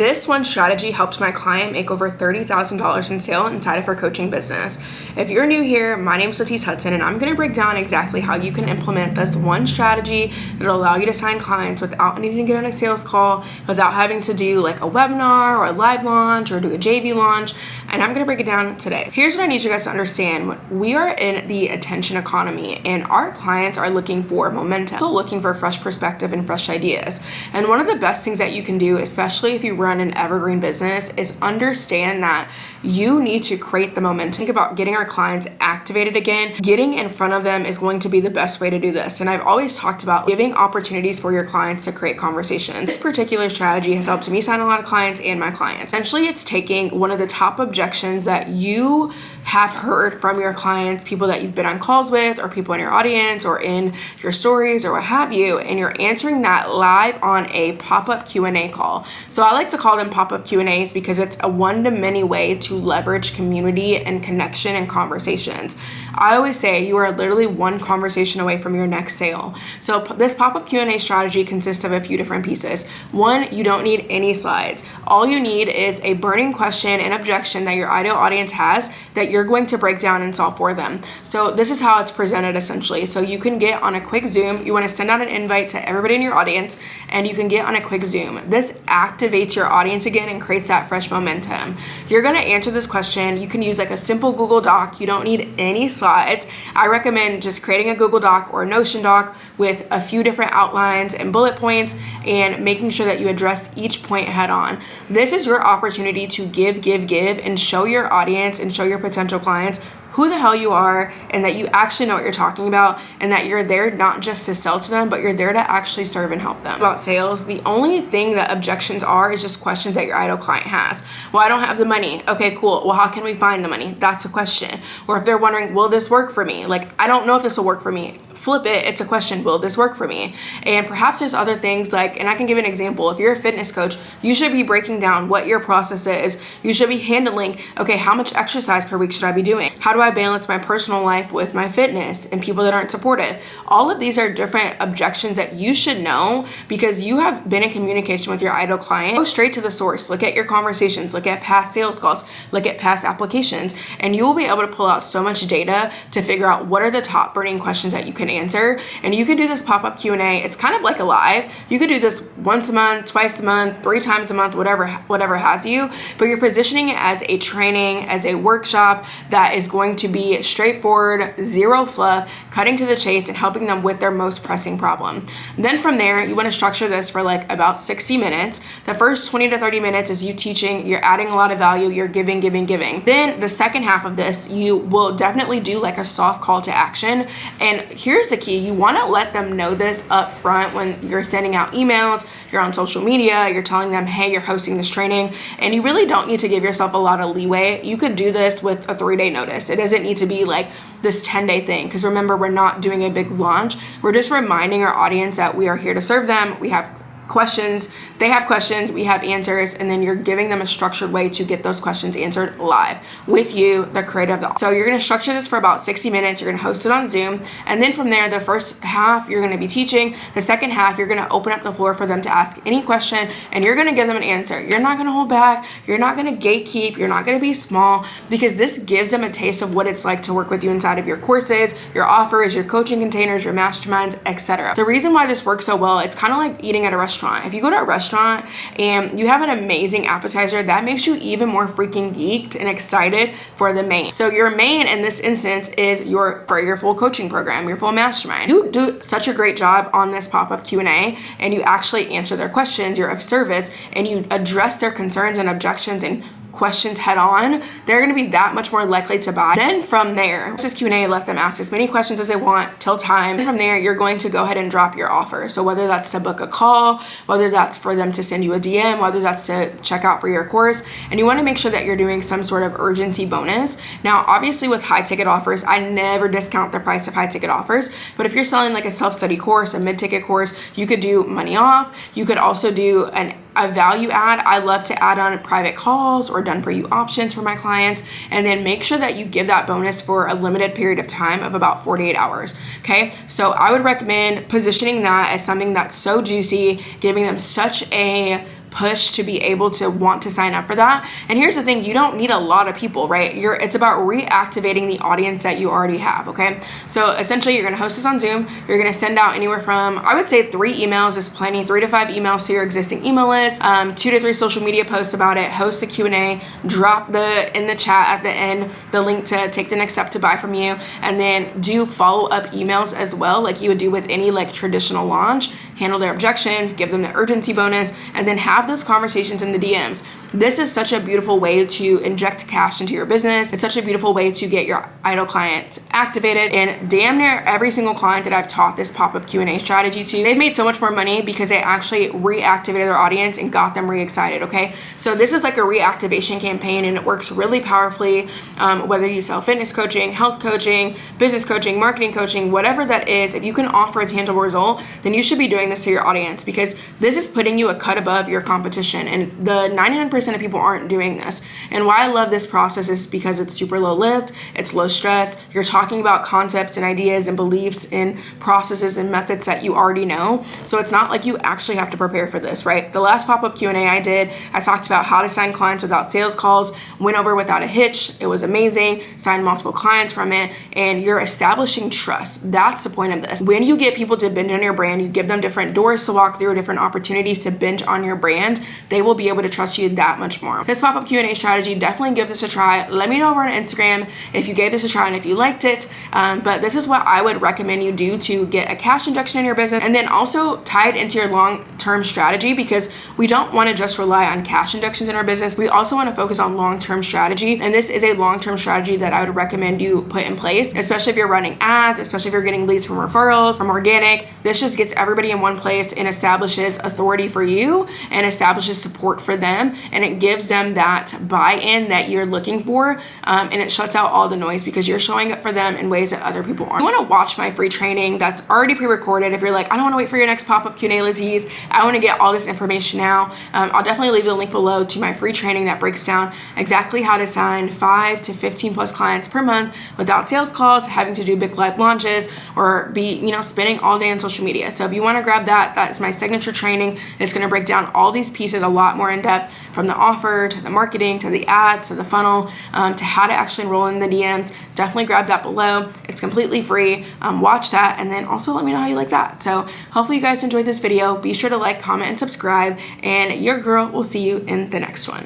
This one strategy helped my client make over $30,000 in sale inside of her coaching business. If you're new here, my name is Latisse Hudson, and I'm going to break down exactly how you can implement this one strategy that'll allow you to sign clients without needing to get on a sales call, without having to do like a webinar or a live launch or do a JV launch. And I'm going to break it down today. Here's what I need you guys to understand. We are in the attention economy, and our clients are looking for momentum, still looking for fresh perspective and fresh ideas. And one of the best things that you can do, especially if you run an evergreen business, is understand that you need to create the momentum. Think about getting our clients activated again. Getting in front of them is going to be the best way to do this. And I've always talked about giving opportunities for your clients to create conversations. This particular strategy has helped me sign a lot of clients and my clients. Essentially, it's taking one of the top objections that you have heard from your clients, people that you've been on calls with, or people in your audience or in your stories or what have you, and you're answering that live on a pop-up Q&A call. So I like to call them pop-up Q&As because it's a one-to-many way to leverage community and connection and conversations. I always say you are literally one conversation away from your next sale. So this pop-up Q&A strategy consists of a few different pieces. One, you don't need any slides. All you need is a burning question and objection that your ideal audience has that you're going to break down and solve for them. So this is how it's presented essentially. So you can get on a quick Zoom. You want to send out an invite to everybody in your audience, and you can get on a quick Zoom. This activates your audience again and creates that fresh momentum. You're going to answer this question. You can use like a simple Google Doc. You don't need any slides. I recommend just creating a Google Doc or a Notion doc with a few different outlines and bullet points and making sure that you address each point head on. This is your opportunity to give, and show your audience and show your potential clients who the hell you are, and that you actually know what you're talking about, and that you're there not just to sell to them, but you're there to actually serve and help them. About sales, the only thing that objections are is just questions that your ideal client has. Well, I don't have the money. Okay, cool. Well, how can we find the money? That's a question. Or if they're wondering, will this work for me? Like, I don't know if this will work for me. Flip it, it's a question, will this work for me? And perhaps there's other things like, and I can give an example, if you're a fitness coach, you should be breaking down what your process is. You should be handling, okay, how much exercise per week should I be doing? How do I balance my personal life with my fitness and people that aren't supportive? All of these are different objections that you should know because you have been in communication with your ideal client. Go straight to the source, look at your conversations, look at past sales calls, look at past applications, and you will be able to pull out so much data to figure out what are the top burning questions that you can answer. And you can do this pop-up Q&A. It's kind of like a live. You could do this once a month, twice a month, 3 times a month, whatever has you, but you're positioning it as a training, as a workshop that is going to be straightforward, zero fluff, cutting to the chase and helping them with their most pressing problem. Then from there, you want to structure this for like about 60 minutes. The first 20 to 30 minutes is you teaching, you're adding a lot of value, you're giving. Then the second half of this, you will definitely do like a soft call to action. And here's the key. You want to let them know this up front when you're sending out emails, you're on social media, you're telling them, hey, you're hosting this training, and you really don't need to give yourself a lot of leeway. You could do this with a 3-day notice. It doesn't need to be like this 10-day thing, because remember, we're not doing a big launch. We're just reminding our audience that we are here to serve them. We have questions, they have questions, we have answers, and then you're giving them a structured way to get those questions answered live with you, the creator of the. So you're going to structure this for about 60 minutes. You're going to host it on Zoom, and then from there, the first half you're going to be teaching. The second half you're going to open up the floor for them to ask any question, and you're going to give them an answer. You're not going to hold back. You're not going to gatekeep. You're not going to be small, because this gives them a taste of what it's like to work with you inside of your courses, your offers, your coaching containers, your masterminds, etc. The reason why this works so well, it's kind of like eating at a restaurant. If you go to a restaurant and you have an amazing appetizer, that makes you even more freaking geeked and excited for the main. So your main in this instance is your full coaching program, your full mastermind. You do such a great job on this pop-up Q&A, and you actually answer their questions, you're of service, and you address their concerns and objections and questions head on, they're going to be that much more likely to buy. Then from there, this Q&A, let them ask as many questions as they want till time. And from there, you're going to go ahead and drop your offer. So whether that's to book a call, whether that's for them to send you a DM, whether that's to check out for your course, and you want to make sure that you're doing some sort of urgency bonus. Now, obviously with high ticket offers, I never discount the price of high ticket offers, but if you're selling like a self-study course, a mid-ticket course, you could do money off. You could also do a value add. I love to add on private calls or done for you options for my clients, and then make sure that you give that bonus for a limited period of time of about 48 hours. Okay, so I would recommend positioning that as something that's so juicy, giving them such a push to be able to want to sign up for that. And here's the thing, you don't need a lot of people, right? It's about reactivating the audience that you already have, okay? So essentially you're gonna host this on Zoom. You're gonna send out anywhere from, I would say 3 emails is plenty, 3 to 5 emails to your existing email list, 2 to 3 social media posts about it, host a Q&A, drop in the chat at the end, the link to take the next step to buy from you, and then do follow-up emails as well, like you would do with any like traditional launch. Handle their objections, give them the urgency bonus, and then have those conversations in the DMs. This is such a beautiful way to inject cash into your business. It's such a beautiful way to get your idle clients activated. And damn near every single client that I've taught this pop-up Q&A strategy to, they've made so much more money because they actually reactivated their audience and got them re-excited, okay? So this is like a reactivation campaign, and it works really powerfully, whether you sell fitness coaching, health coaching, business coaching, marketing coaching, whatever that is. If you can offer a tangible result, then you should be doing this to your audience, because this is putting you a cut above your competition, and the 99% of people aren't doing this. And why I love this process is because it's super low lift, it's low stress, you're talking about concepts and ideas and beliefs and processes and methods that you already know. So it's not like you actually have to prepare for this, right? The last pop-up Q&A I did, I talked about how to sign clients without sales calls, went over without a hitch. It was amazing, signed multiple clients from it, and you're establishing trust. That's the point of this. When you get people to binge on your brand, you give them different doors to walk through, different opportunities to binge on your brand, they will be able to trust you that much more. This pop-up Q&A strategy, definitely give this a try. Let me know over on Instagram if you gave this a try and if you liked it. But this is what I would recommend you do to get a cash injection in your business, and then also tie it into your long-term strategy, because we don't want to just rely on cash injections in our business. We also want to focus on long-term strategy, and this is a long-term strategy that I would recommend you put in place, especially if you're running ads, especially if you're getting leads from referrals, from organic. This just gets everybody in one place and establishes authority for you and establishes support for them, and it gives them that buy-in that you're looking for, and it shuts out all the noise because you're showing up for them in ways that other people aren't. You want to watch my free training that's already pre-recorded. If you're like, I don't want to wait for your next pop-up Q&A, Lizzie's, I want to get all this information now, I'll definitely leave the link below to my free training that breaks down exactly how to sign 5 to 15 plus clients per month without sales calls, having to do big live launches, or be, spending all day on social media. So if you want to grab that, that's my signature training. It's going to break down all these pieces a lot more in depth, from the offer to the marketing to the ads to the funnel, to how to actually enroll in the DMs. Definitely grab that below. It's completely free. Watch that, and then also let me know how you like that. So hopefully you guys enjoyed this video. Be sure to like, comment, and subscribe, and your girl will see you in the next one.